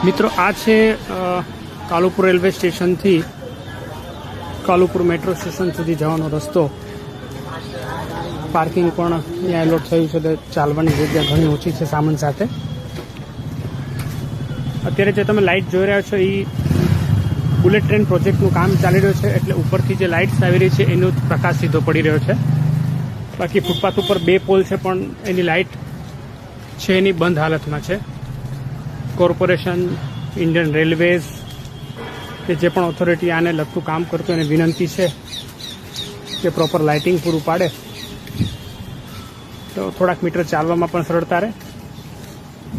મિત્રો આ છે કાલુપુર રેલવે સ્ટેશનથી કાલુપુર મેટ્રો સ્ટેશન સુધી જવાનો રસ્તો. પાર્કિંગ પણ અહીંયા એલોટ થયું છે, તો ચાલવાની જગ્યા ઘણી ઓછી છે સામાન સાથે. અત્યારે જે તમે લાઇટ જોઈ રહ્યા છો એ બુલેટ ટ્રેન પ્રોજેક્ટનું કામ ચાલી રહ્યું છે, એટલે ઉપરથી જે લાઇટ્સ આવી રહી છે એનો પ્રકાશ સીધો પડી રહ્યો છે. બાકી ફૂટપાથ ઉપર 2 પોલ છે, પણ એની લાઇટ છે એની બંધ હાલતમાં છે. કોર્પોરેશન, ઇન્ડિયન રેલવેઝ કે જે પણ ઓથોરિટી આને લગતું કામ કરતું એને વિનંતી છે કે પ્રોપર લાઇટિંગ પૂરું પાડે, તો થોડાક મીટર ચાલવામાં પણ સરળતા રહે.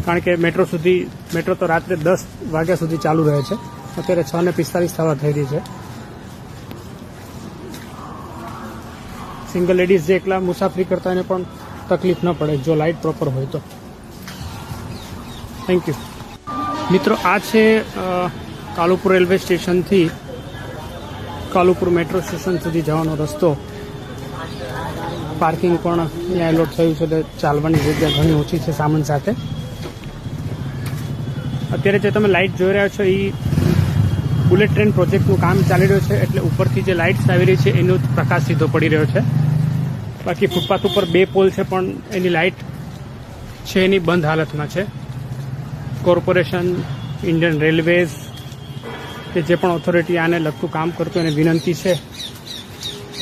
કારણ કે મેટ્રો તો રાત્રે 10 વાગ્યા સુધી ચાલુ રહે છે. અત્યારે 6:45 થવા થઈ રહી છે. સિંગલ લેડીઝ જે એકલા મુસાફરી કરતા એને પણ તકલીફ ન પડે જો લાઇટ પ્રોપર હોય તો. Thank you. મિત્રો આ છે કાલુપુર રેલવે સ્ટેશનથી કાલુપુર મેટ્રો સ્ટેશન સુધી જવાનો રસ્તો. પાર્કિંગ પણ અહીંયા એલોટ થયું છે, તો ચાલવાની જગ્યા ઘણી ઓછી છે સામાન સાથે. અત્યારે જે તમે લાઇટ જોઈ રહ્યા છો એ બુલેટ ટ્રેન પ્રોજેક્ટનું કામ ચાલી રહ્યું છે, એટલે ઉપરથી જે લાઇટ્સ આવી રહી છે એનો પ્રકાશ સીધો પડી રહ્યો છે. બાકી ફૂટપાથ ઉપર 2 પોલ છે, પણ એની લાઇટ છે એની બંધ હાલતમાં છે. કોર્પોરેશન, ઇન્ડિયન રેલવેઝ કે જે પણ ઓથોરિટી આને લગતું કામ કરતું એને વિનંતી છે